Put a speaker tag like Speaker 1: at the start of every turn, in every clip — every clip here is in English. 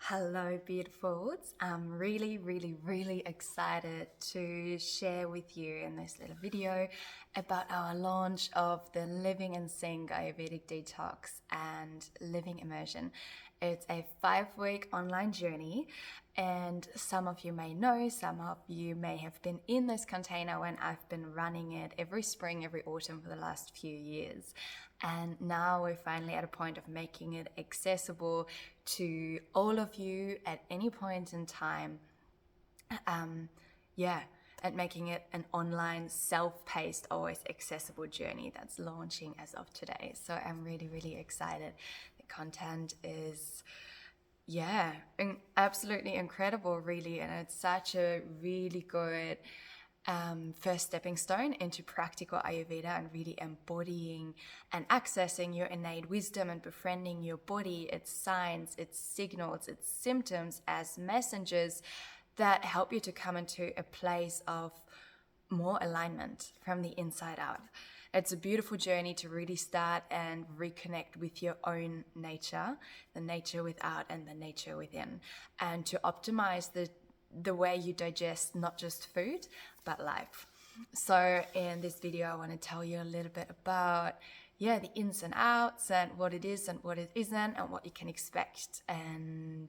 Speaker 1: Hello, beautifuls. I'm really excited to share with you in this little video about our launch of the Living in Sync Ayurvedic Detox and Living Immersion. It's a 5-week online journey, and some of you may know, some of you may have been in this container when I've been running it every spring, every autumn for the last few years. And now we're finally at a point of making it accessible to all of you at any point in time. And making it an online, self-paced, always accessible journey that's launching as of today. So I'm really excited. The content is absolutely incredible, really, and it's such a really good first stepping stone into practical Ayurveda and really embodying and accessing your innate wisdom and befriending your body, its signs, its signals, its symptoms as messengers that help you to come into a place of more alignment from the inside out. It's a beautiful journey to really start and reconnect with your own nature, the nature without and the nature within, and to optimize the way you digest not just food, but life. So in this video, I want to tell you a little bit about the ins and outs and what it is and what it isn't and what you can expect. And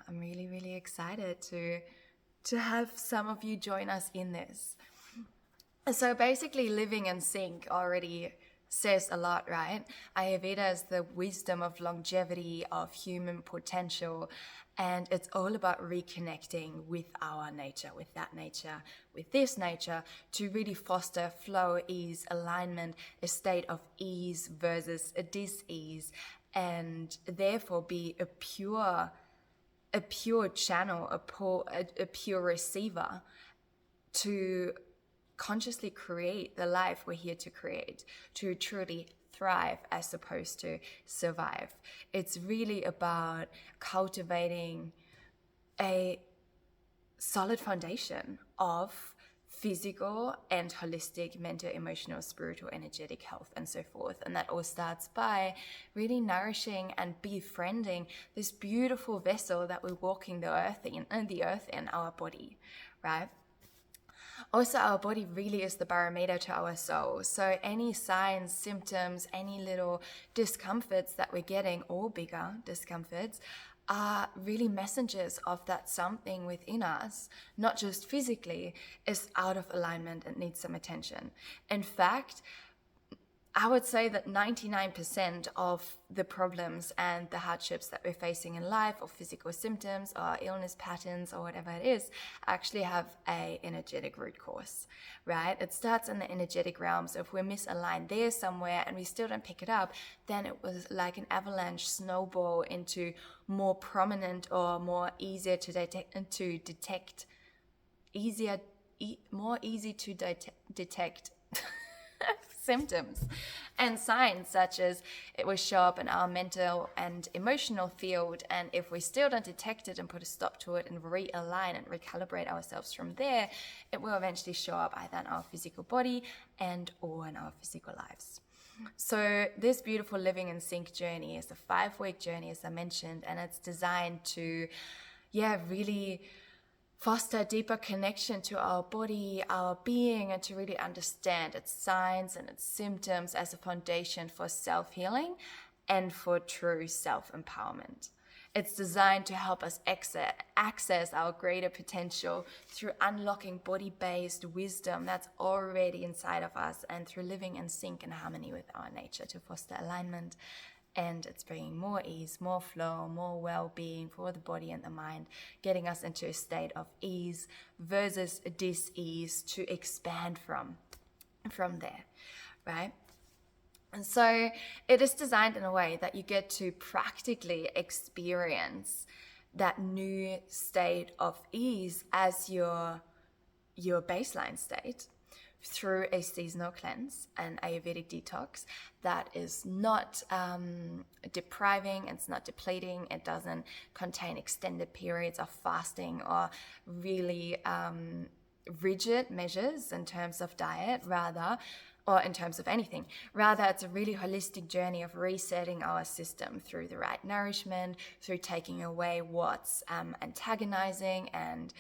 Speaker 1: I'm really excited to have some of you join us in this. So basically, Living in Sync already says a lot, right? Ayurveda is the wisdom of longevity, of human potential, and it's all about reconnecting with our nature, with that nature, with this nature, to really foster flow, ease, alignment, a state of ease versus a dis-ease, and therefore be a pure channel, a pure receiver to consciously create the life we're here to create, to truly thrive as opposed to survive. It's really about cultivating a solid foundation of physical and holistic, mental, emotional, spiritual, energetic health, and so forth. And that all starts by really nourishing and befriending this beautiful vessel that we're walking the earth in our body, right? Also, our body really is the barometer to our soul. So any signs, symptoms, any little discomforts that we're getting, or bigger discomforts, are really messengers of that something within us, not just physically, is out of alignment and needs some attention. In fact, I would say that 99% of the problems and the hardships that we're facing in life, or physical symptoms or illness patterns or whatever it is, actually have a energetic root cause, right? It starts in the energetic realm. So if we're misaligned there somewhere and we still don't pick it up, then it was like an avalanche snowball into more prominent or more easier to detect symptoms and signs, such as it will show up in our mental and emotional field. And if we still don't detect it and put a stop to it and realign and recalibrate ourselves from there, it will eventually show up either in our physical body and or in our physical lives. So this beautiful Living in Sync journey is a 5-week journey, as I mentioned, and it's designed to really foster a deeper connection to our body, our being, and to really understand its signs and its symptoms as a foundation for self-healing and for true self-empowerment. It's designed to help us access our greater potential through unlocking body-based wisdom that's already inside of us, and through living in sync and harmony with our nature to foster alignment. And it's bringing more ease, more flow, more well-being for the body and the mind, getting us into a state of ease versus dis-ease to expand from there, right? And so it is designed in a way that you get to practically experience that new state of ease as your baseline state, through a seasonal cleanse, an Ayurvedic detox that is not depriving, it's not depleting, it doesn't contain extended periods of fasting or really rigid measures in terms of diet. Rather, or in terms of anything. Rather, it's a really holistic journey of resetting our system through the right nourishment, through taking away what's antagonizing and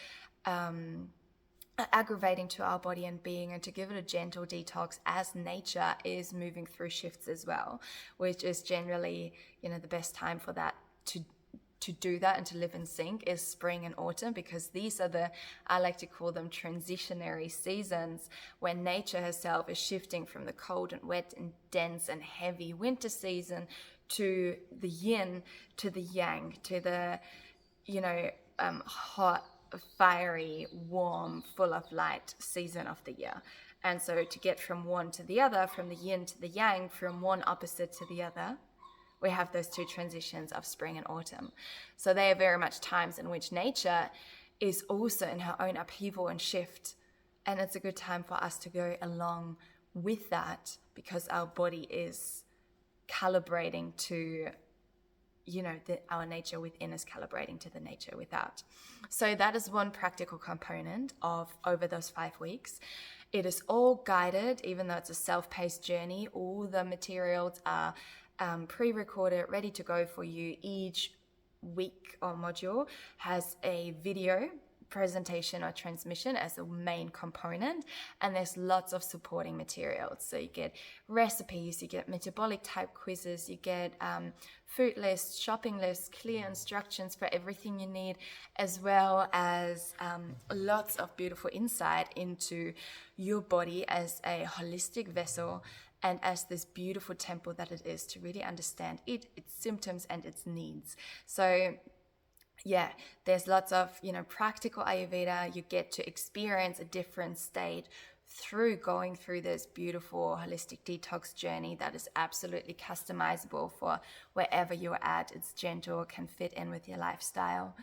Speaker 1: aggravating to our body and being, and to give it a gentle detox as nature is moving through shifts as well, which is generally, the best time for that to do that and to live in sync is spring and autumn, because these are I like to call them transitionary seasons, when nature herself is shifting from the cold and wet and dense and heavy winter season to the yin, to the yang, to the, hot, fiery, warm, full of light season of the year. And so to get from one to the other, from the yin to the yang, from one opposite to the other, we have those two transitions of spring and autumn. So they are very much times in which nature is also in her own upheaval and shift. And it's a good time for us to go along with that, because our body is calibrating to, our nature within is calibrating to the nature without. So that is one practical component of over those 5 weeks. It is all guided, even though it's a self-paced journey. All the materials are pre-recorded, ready to go for you. Each week or module has a video presentation or transmission as a main component, and there's lots of supporting materials. So you get recipes, you get metabolic type quizzes, you get food lists, shopping lists, clear instructions for everything you need, as well as lots of beautiful insight into your body as a holistic vessel and as this beautiful temple that it is, to really understand it, its symptoms and its needs. So yeah, there's lots of, practical Ayurveda. You get to experience a different state through going through this beautiful holistic detox journey that is absolutely customizable for wherever you're at. It's gentle, can fit in with your lifestyle.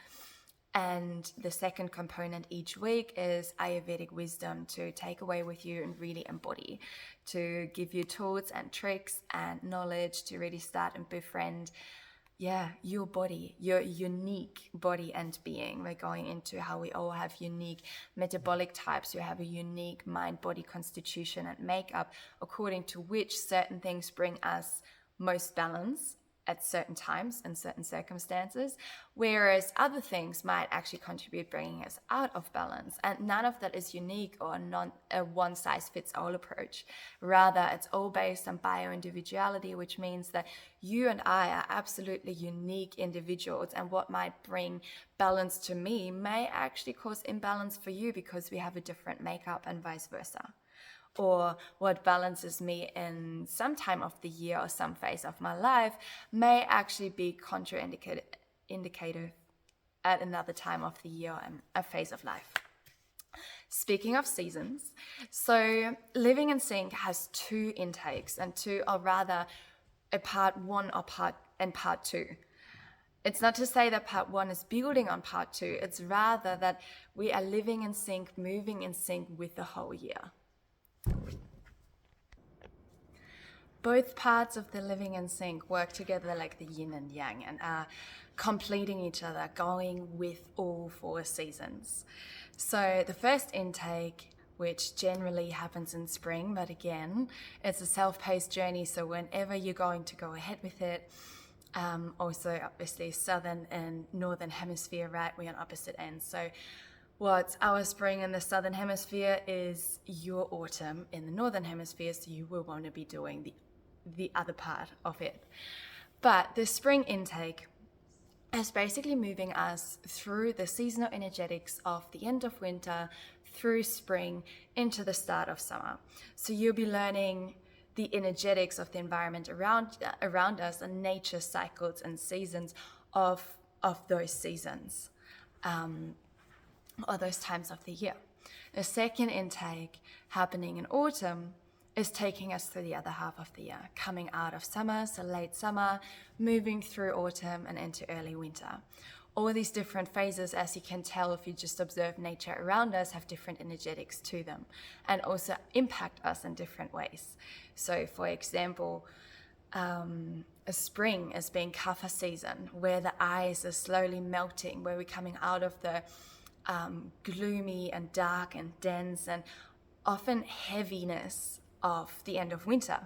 Speaker 1: And the second component each week is Ayurvedic wisdom to take away with you and really embody, to give you tools and tricks and knowledge to really start and befriend your body, your unique body and being. We're going into how we all have unique metabolic types. We have a unique mind-body constitution and makeup, according to which certain things bring us most balance at certain times and certain circumstances, whereas other things might actually contribute bringing us out of balance. And none of that is unique or a one-size-fits-all approach. Rather, it's all based on bio-individuality, which means that you and I are absolutely unique individuals, and what might bring balance to me may actually cause imbalance for you because we have a different makeup, and vice versa. Or what balances me in some time of the year or some phase of my life may actually be contraindicative at another time of the year and a phase of life. Speaking of seasons, so Living in Sync has 2 intakes, and a part 1 or part 2. It's not to say that part 1 is building on part 2. It's rather that we are living in sync, moving in sync with the whole year. Both parts of the Living in Sync work together like the yin and yang and are completing each other, going with all 4 seasons. So the first intake, which generally happens in spring, but again, it's a self-paced journey, so whenever you're going to go ahead with it, also obviously southern and northern hemisphere, right? We're on opposite ends. So what's our spring in the southern hemisphere is your autumn in the northern hemisphere, so you will want to be doing the other part of it. But the spring intake is basically moving us through the seasonal energetics of the end of winter, through spring, into the start of summer. So you'll be learning the energetics of the environment around us and nature cycles and seasons of those seasons. Or those times of the year. The second intake happening in autumn is taking us through the other half of the year, coming out of summer, so late summer, moving through autumn and into early winter. All these different phases, as you can tell if you just observe nature around us, have different energetics to them and also impact us in different ways. So for example, a spring is being kapha season, where the ice is slowly melting, where we're coming out of the gloomy and dark and dense and often heaviness of the end of winter,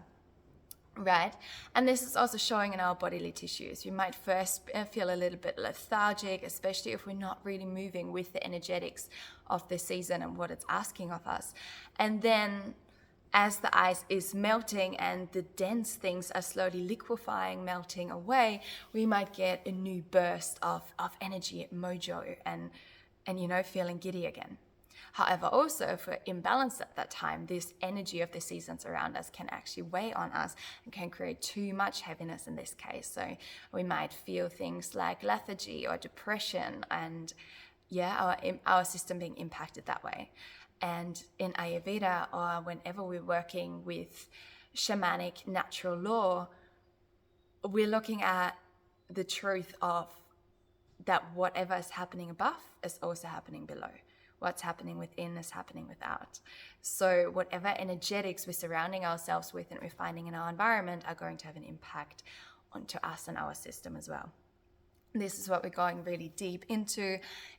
Speaker 1: right? And this is also showing in our bodily tissues. You might first feel a little bit lethargic, especially if we're not really moving with the energetics of the season and what it's asking of us. And then as the ice is melting and the dense things are slowly liquefying, melting away, we might get a new burst of energy, mojo, and feeling giddy again. However, also if we're imbalanced at that time, this energy of the seasons around us can actually weigh on us and can create too much heaviness in this case. So we might feel things like lethargy or depression, and our system being impacted that way. And in Ayurveda, or whenever we're working with shamanic natural law, we're looking at the truth of that whatever is happening above is also happening below. What's happening within is happening without. So whatever energetics we're surrounding ourselves with and we're finding in our environment are going to have an impact onto us and our system as well. This is what we're going really deep into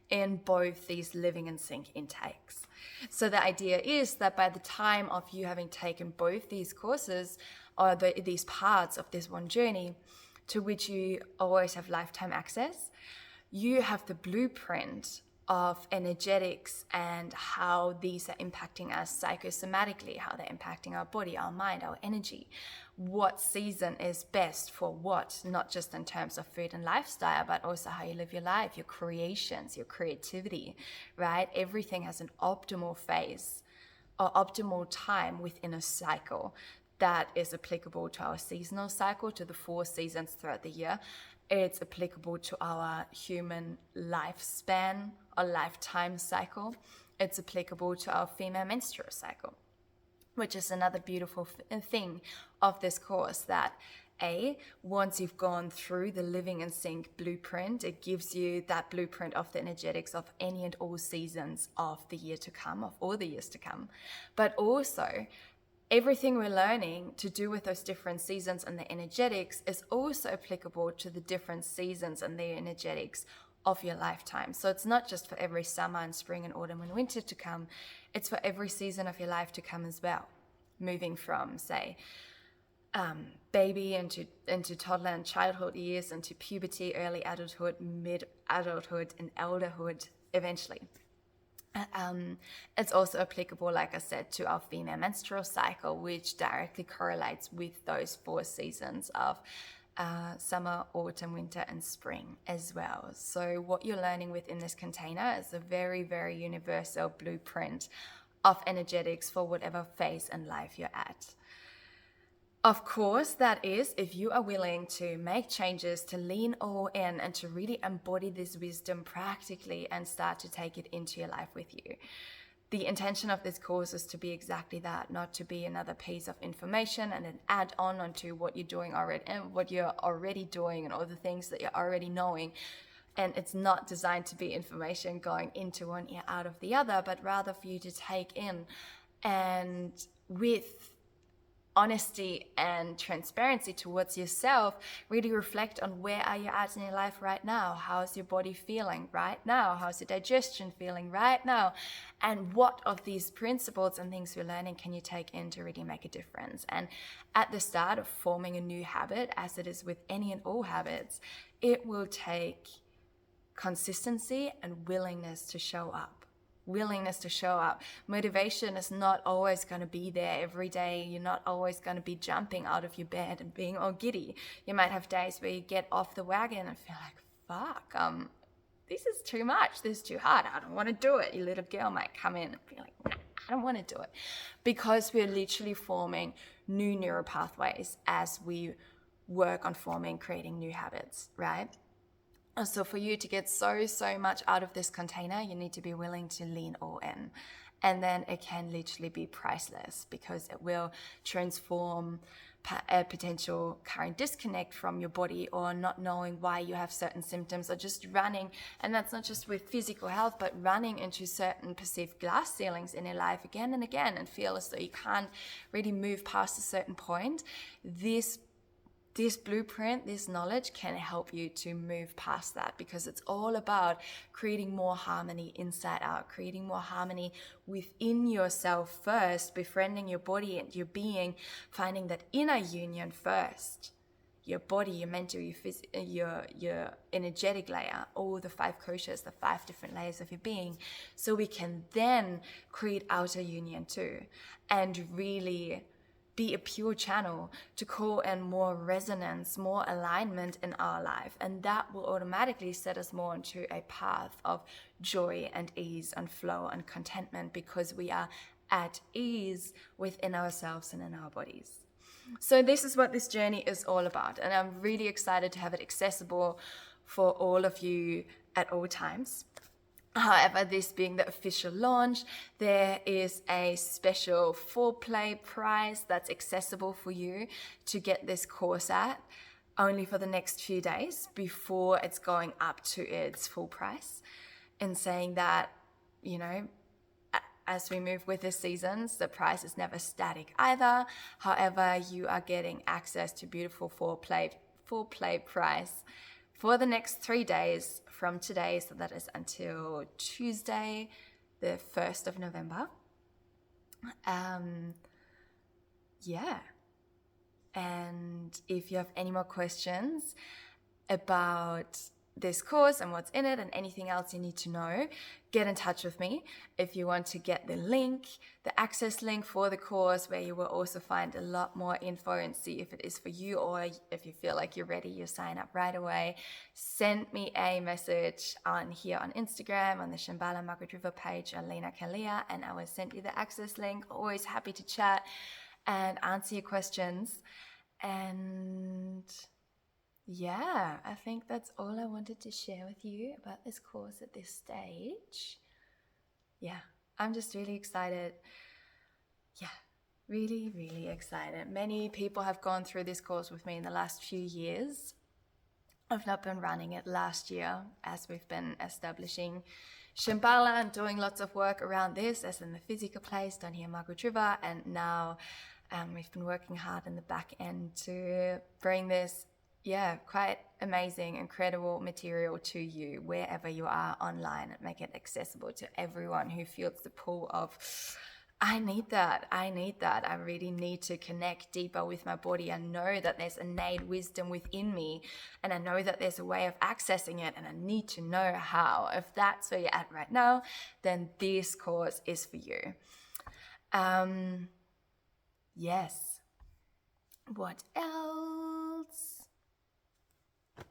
Speaker 1: in both these living and sync intakes. So the idea is that by the time of you having taken both these courses, or these parts of this one journey to which you always have lifetime access, you have the blueprint of energetics and how these are impacting us psychosomatically, how they're impacting our body, our mind, our energy. What season is best for what, not just in terms of food and lifestyle, but also how you live your life, your creations, your creativity, right? Everything has an optimal phase or optimal time within a cycle that is applicable to our seasonal cycle, to the 4 seasons throughout the year. It's applicable to our human lifespan or lifetime cycle. It's applicable to our female menstrual cycle, which is another beautiful thing of this course, that once you've gone through the living in sync blueprint, it gives you that blueprint of the energetics of any and all seasons of the year to come, of all the years to come. But also, everything we're learning to do with those different seasons and the energetics is also applicable to the different seasons and the energetics of your lifetime. So it's not just for every summer and spring and autumn and winter to come, it's for every season of your life to come as well. Moving from, say, baby into toddler and childhood years, into puberty, early adulthood, mid-adulthood, and elderhood eventually. It's also applicable, like I said, to our female menstrual cycle, which directly correlates with those 4 seasons of summer, autumn, winter, and spring as well. So what you're learning within this container is a very, very universal blueprint of energetics for whatever phase in life you're at. Of course, that is if you are willing to make changes, to lean all in, and to really embody this wisdom practically and start to take it into your life with you. The intention of this course is to be exactly that, not to be another piece of information and an add-on onto what you're doing already and what you're already doing and all the things that you're already knowing. And it's not designed to be information going into one ear, out of the other, but rather for you to take in and with honesty and transparency towards yourself, really reflect on where are you at in your life right now? How's your body feeling right now? How's your digestion feeling right now? And what of these principles and things we're learning can you take in to really make a difference? And at the start of forming a new habit, as it is with any and all habits, it will take consistency and willingness to show up. Motivation is not always going to be there every day. You're not always going to be jumping out of your bed and being all giddy. You might have days where you get off the wagon and feel like, fuck, this is too much. This is too hard. I don't want to do it. Your little girl might come in and be like, nah, I don't want to do it. Because we're literally forming new neural pathways as we work on creating new habits, right? So for you to get so much out of this container, you need to be willing to lean all in. And then it can literally be priceless, because it will transform a potential current disconnect from your body, or not knowing why you have certain symptoms, or just running. And that's not just with physical health, but running into certain perceived glass ceilings in your life again and again, and feel as though you can't really move past a certain point. This this blueprint, this knowledge can help you to move past that, because it's all about creating more harmony inside out, creating more harmony within yourself first, befriending your body and your being, finding that inner union first. Your body, your mental, your energetic layer, all the 5 koshas, the 5 different layers of your being, so we can then create outer union too, and really be a pure channel to call in more resonance, more alignment in our life. And that will automatically set us more into a path of joy and ease and flow and contentment, because we are at ease within ourselves and in our bodies. So this is what this journey is all about. And I'm really excited to have it accessible for all of you at all times. However, this being the official launch, there is a special foreplay price that's accessible for you to get this course at, only for the next few days before it's going up to its full price. And saying that, you know, as we move with the seasons, the price is never static either. However, you are getting access to beautiful foreplay price for the next 3 days from today, so that is until Tuesday, the 1st of November. Yeah. And if you have any more questions about this course and what's in it and anything else you need to know, get in touch with me. If you want to get the link, the access link for the course, where you will also find a lot more info and see if it is for you, or if you feel like you're ready, you sign up right away, send me a message on here on Instagram, on the Shambhala Margaret River page, Alina Kalia, and I will send you the access link. Always happy to chat and answer your questions. And yeah, I think that's all I wanted to share with you about this course at this stage. Yeah, I'm just really excited. Yeah, really, really excited. Many people have gone through this course with me in the last few years. I've not been running it last year, as we've been establishing Shambhala and doing lots of work around this, as in the physical place down here in Margaret River. And now we've been working hard in the back end to bring this quite amazing, incredible material to you wherever you are online, and make it accessible to everyone who feels the pull of, I need that. I really need to connect deeper with my body. I know that there's innate wisdom within me, and I know that there's a way of accessing it, and I need to know how. If that's where you're at right now, then this course is for you. Yes. What else?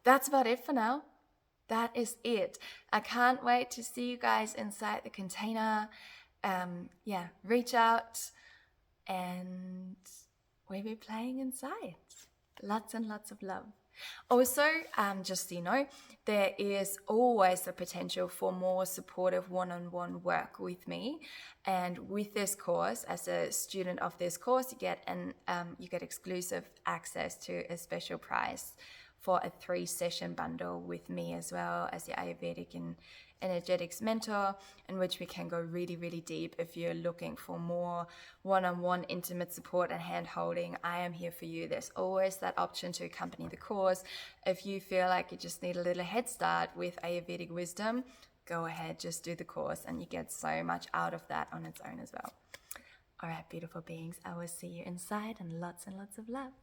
Speaker 1: That's about it for now. That is it. I can't wait to see you guys inside the container. Reach out and we'll be playing inside. Lots and lots of love. Also, just so you know, there is always the potential for more supportive one-on-one work with me. And with this course, as a student of this course, you get exclusive access to a special price for a 3-session bundle with me, as well as the Ayurvedic and energetics mentor, in which we can go really, really deep. If you're looking for more one-on-one intimate support and hand-holding, I am here for you. There's always that option to accompany the course. If you feel like you just need a little head start with Ayurvedic wisdom, go ahead, just do the course, and you get so much out of that on its own as well. All right, beautiful beings, I will see you inside, and lots of love.